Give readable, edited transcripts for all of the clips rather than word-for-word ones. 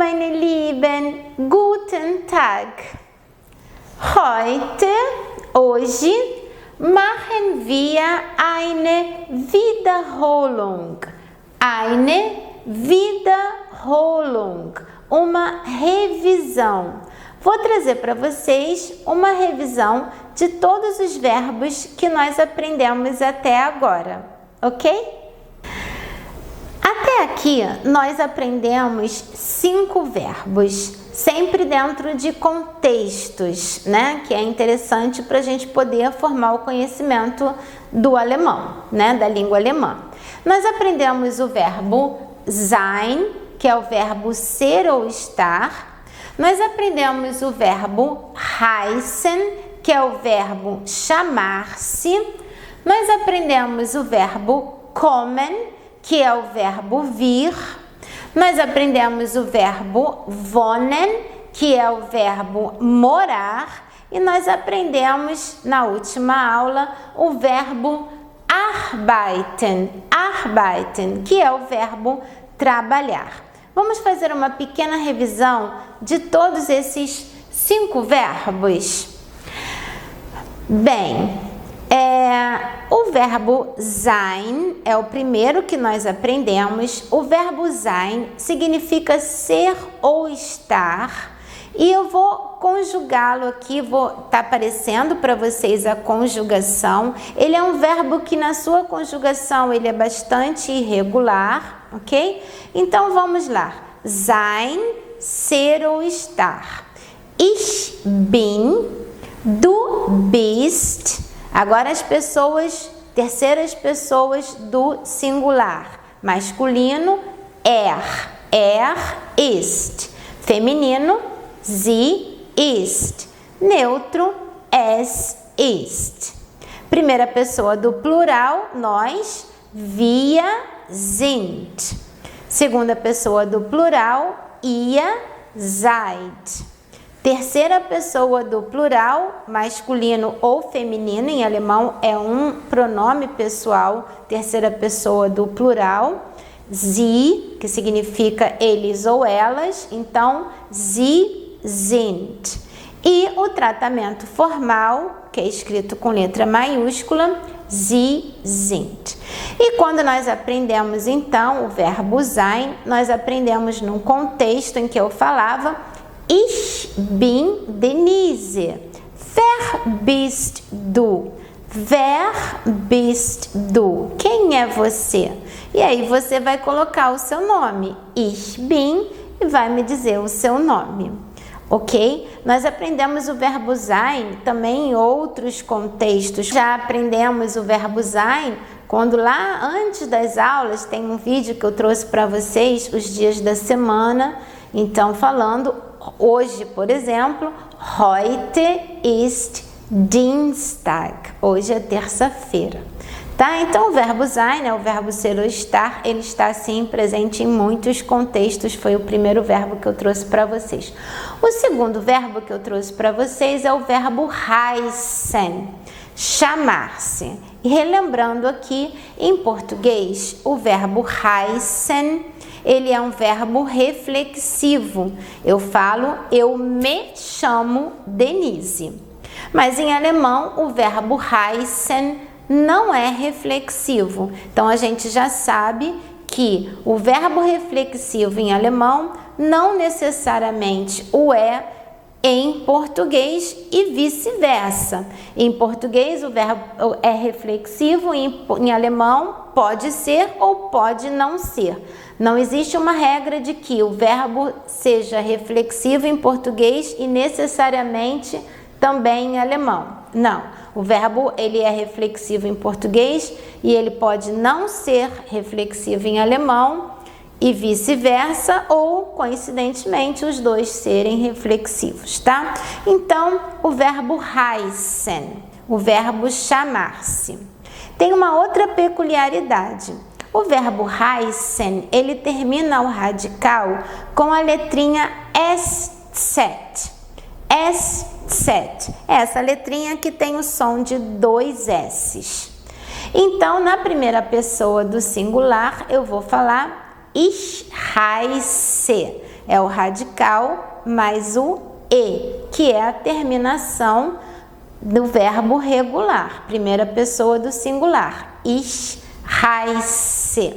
meine Lieben, guten Tag. Heute, hoje, machen wir eine Wiederholung. Eine Wiederholung, uma revisão. Vou trazer para vocês uma revisão de todos os verbos que nós aprendemos até agora, ok? Até aqui, nós aprendemos 5 verbos, sempre dentro de contextos, né? Que é interessante para a gente poder formar o conhecimento do alemão, né? Da língua alemã. Nós aprendemos o verbo sein, que é o verbo ser ou estar. Nós aprendemos o verbo heißen, que é o verbo chamar-se. Nós aprendemos o verbo kommen, que é o verbo vir. Nós aprendemos o verbo wohnen, que é o verbo morar. E nós aprendemos, na última aula, o verbo arbeiten, arbeiten, que é o verbo trabalhar. Vamos fazer uma pequena revisão de todos esses 5 verbos? Bem, o verbo sein é o primeiro que nós aprendemos. O verbo sein significa ser ou estar. E eu vou conjugá-lo aqui, tá aparecendo para vocês a conjugação. Ele é um verbo que na sua conjugação ele é bastante irregular, ok? Então vamos lá. Sein, ser ou estar. Ich bin, du bist. Agora as pessoas, terceiras pessoas do singular. Masculino, er ist. Feminino, sie ist. Neutro, es ist. Primeira pessoa do plural, nós, wir sind. Segunda pessoa do plural, ihr seid. Terceira pessoa do plural, masculino ou feminino, em alemão é um pronome pessoal, terceira pessoa do plural, sie, que significa eles ou elas, então sie sind. E o tratamento formal, que é escrito com letra maiúscula, sie sind. E quando nós aprendemos então o verbo sein, nós aprendemos num contexto em que eu falava Ich bin Denise. Wer bist du? Wer bist du? Quem é você? E aí você vai colocar o seu nome. Ich bin e vai me dizer o seu nome. Ok? Nós aprendemos o verbo sein também em outros contextos. Já aprendemos o verbo sein quando lá antes das aulas tem um vídeo que eu trouxe para vocês os dias da semana. Então falando hoje, por exemplo, heute ist Dienstag. Hoje é terça-feira. Tá? Então o verbo sein, o verbo ser ou estar, ele está sim presente em muitos contextos. Foi o primeiro verbo que eu trouxe para vocês. O segundo verbo que eu trouxe para vocês é o verbo heißen, chamar-se. E relembrando aqui, em português, o verbo heißen, ele é um verbo reflexivo. Eu falo, eu me chamo Denise. Mas em alemão, o verbo heißen não é reflexivo. Então, a gente já sabe que o verbo reflexivo em alemão não necessariamente o é em português e vice-versa. Em português, o verbo é reflexivo, em alemão pode ser ou pode não ser. Não existe uma regra de que o verbo seja reflexivo em português e necessariamente também em alemão. Não, o verbo ele é reflexivo em português e ele pode não ser reflexivo em alemão e vice-versa, ou coincidentemente os dois serem reflexivos, tá? Então, o verbo heißen, o verbo chamar-se. Tem uma outra peculiaridade. O verbo heißen, ele termina o radical com a letrinha SZ. SZ. Essa letrinha que tem o som de 2 S's. Então, na primeira pessoa do singular, eu vou falar ich heiße. É o radical mais o E, que é a terminação do verbo regular, primeira pessoa do singular. Ich heiße.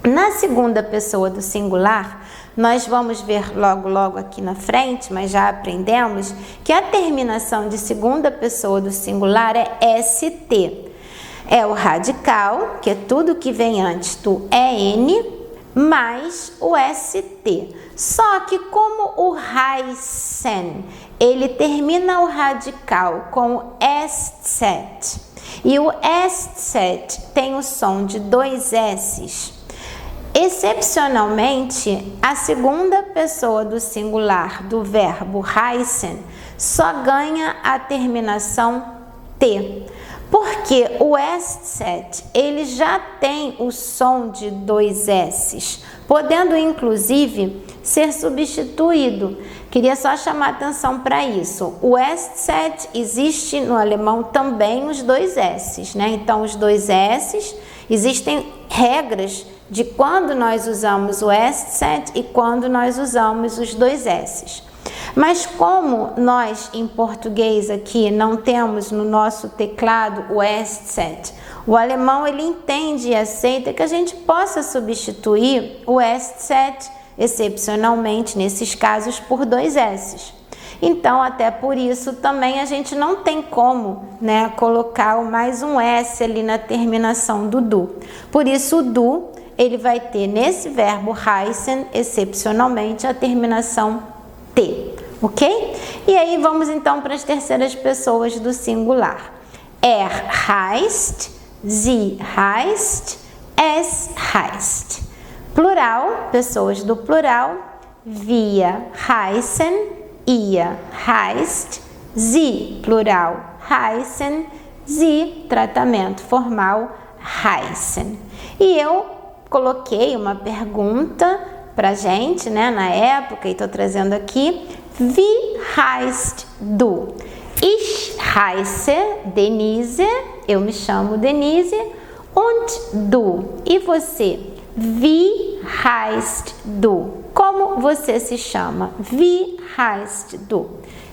Na segunda pessoa do singular, nós vamos ver logo aqui na frente, mas já aprendemos que a terminação de segunda pessoa do singular é ST. É o radical, que é tudo que vem antes do EN, mais o ST. Só que como o heißen, ele termina o radical com o ST, e o ST tem o som de dois S's, excepcionalmente, a segunda pessoa do singular do verbo heißen só ganha a terminação T, porque o ST ele já tem o som de dois S's, podendo inclusive ser substituído. Queria só chamar atenção para isso. O ST existe no alemão também os dois S's, né? Então, os dois S's, existem regras de quando nós usamos o ST e quando nós usamos os dois S's. Mas como nós em português aqui não temos no nosso teclado o ST, o alemão ele entende e aceita que a gente possa substituir o ST, excepcionalmente nesses casos, por dois S's. Então, até por isso também a gente não tem como, né, colocar mais um S ali na terminação do do. Por isso o do ele vai ter nesse verbo heißen, excepcionalmente, a terminação T, ok? E aí vamos então para as terceiras pessoas do singular. Heißt, sie heißt, es heißt. Plural, pessoas do plural, wir heißen, ihr heißt, sie, plural, heißen, sie, tratamento formal, heißen. E eu coloquei uma pergunta pra gente, né, na época, e estou trazendo aqui. Wie heißt du? Ich heiße Denise, eu me chamo Denise, und du? E você? Wie heißt du? Como você se chama? Wie heißt du?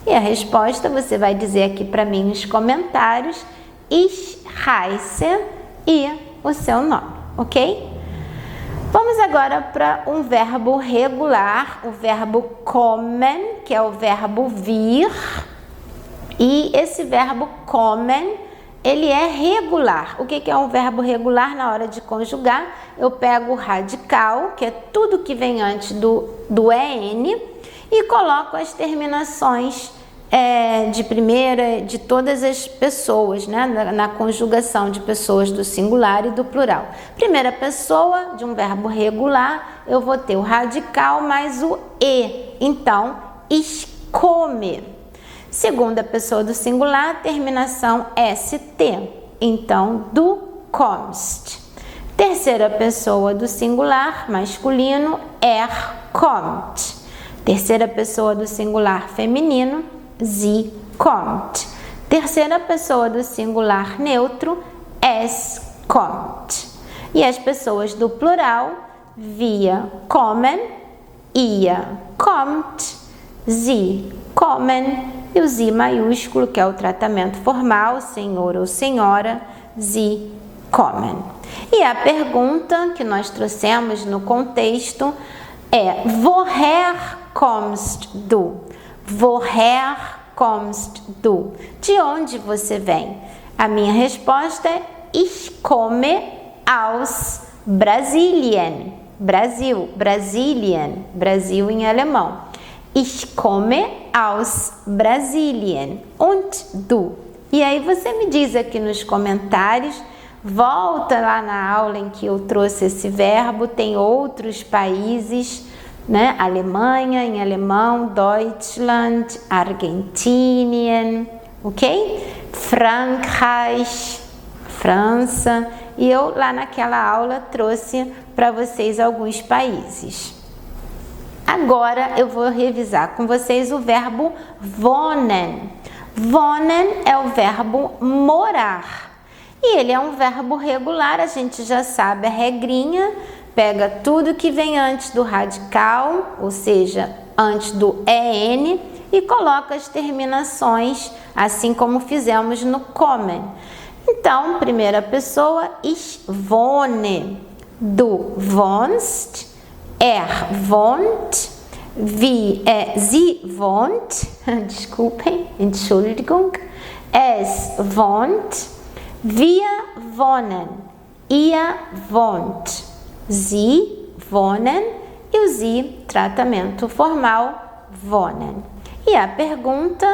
E a resposta você vai dizer aqui para mim nos comentários. Ich heiße e o seu nome, ok? Vamos agora para um verbo regular, o verbo kommen, que é o verbo vir. E esse verbo kommen, ele é regular. O que é um verbo regular na hora de conjugar? Eu pego o radical, que é tudo que vem antes do EN, e coloco as terminações de primeira, de todas as pessoas, né? Na conjugação de pessoas do singular e do plural. Primeira pessoa de um verbo regular, eu vou ter o radical mais o E. Então, ich komme. Segunda pessoa do singular, terminação ST. Então, du kommst. Terceira pessoa do singular, masculino, kommt. Terceira pessoa do singular feminino, sie kommt. Terceira pessoa do singular neutro, es kommt. E as pessoas do plural, wir kommen, ihr kommt, sie kommen, e o sie maiúsculo, que é o tratamento formal, senhor ou senhora, sie kommen. E a pergunta que nós trouxemos no contexto é: woher kommst du? Woher kommst du? De onde você vem? A minha resposta é: ich komme aus Brasilien. Brasil, Brasilien, Brasil em alemão. Ich komme aus Brasilien. Und du? E aí você me diz aqui nos comentários, volta lá na aula em que eu trouxe esse verbo, tem outros países, né? Alemanha, em alemão, Deutschland, Argentinien, ok? Frankreich, França, e eu lá naquela aula trouxe para vocês alguns países. Agora eu vou revisar com vocês o verbo wohnen. Wohnen é o verbo morar. E ele é um verbo regular, a gente já sabe a regrinha, pega tudo que vem antes do radical, ou seja, antes do EN, e coloca as terminações, assim como fizemos no kommen. Então, primeira pessoa, ich wohne, du wohnst, wohnt, sie wohnt, desculpem, Entschuldigung, es wohnt, wir wohnen, ihr wohnt, sie wohnen e o sie, tratamento formal, wohnen. E a pergunta,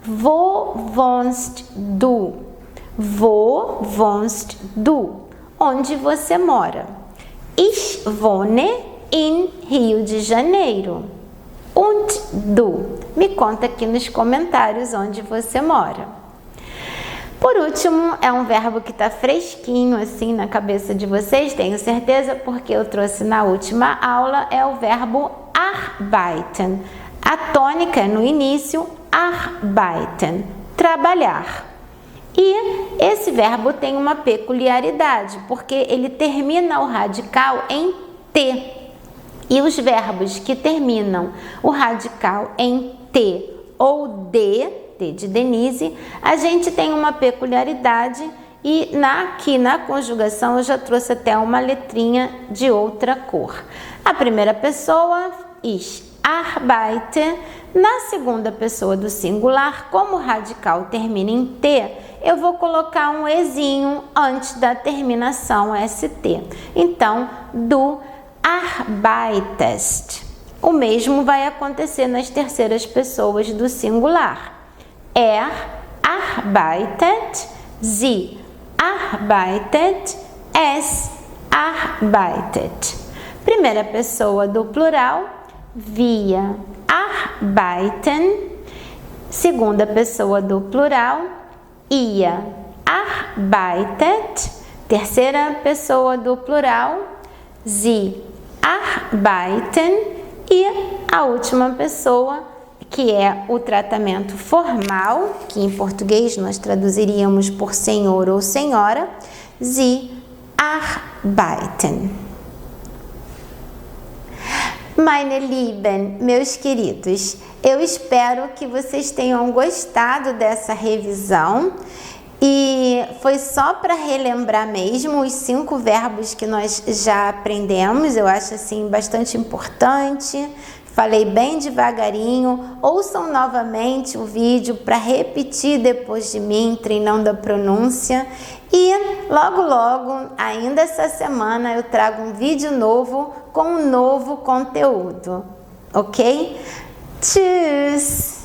wo wohnst du? Wo wohnst du? Onde você mora? Ich wohne in Rio de Janeiro. Und du? Me conta aqui nos comentários onde você mora. Por último, é um verbo que está fresquinho assim na cabeça de vocês, tenho certeza, porque eu trouxe na última aula, é o verbo arbeiten. A tônica é no início, arbeiten, trabalhar. E esse verbo tem uma peculiaridade, porque ele termina o radical em T. E os verbos que terminam o radical em T ou D, T de Denise, a gente tem uma peculiaridade e aqui na conjugação eu já trouxe até uma letrinha de outra cor. A primeira pessoa, ich arbeite. Na segunda pessoa do singular, como o radical termina em T, eu vou colocar um ezinho antes da terminação ST. Então, du arbeitest. O mesmo vai acontecer nas terceiras pessoas do singular. Er arbeitet, sie arbeitet, es arbeitet. Primeira pessoa do plural, wir arbeiten. Segunda pessoa do plural, ihr arbeitet. Terceira pessoa do plural, sie arbeiten. E a última pessoa, que é o tratamento formal, que em português nós traduziríamos por senhor ou senhora, sie arbeiten. Meine Lieben, meus queridos, eu espero que vocês tenham gostado dessa revisão e foi só para relembrar mesmo os 5 verbos que nós já aprendemos, eu acho assim bastante importante. Falei bem devagarinho, ouçam novamente o vídeo para repetir depois de mim, treinando a pronúncia. E logo logo, ainda essa semana, eu trago um vídeo novo com um novo conteúdo, ok? Tschüss!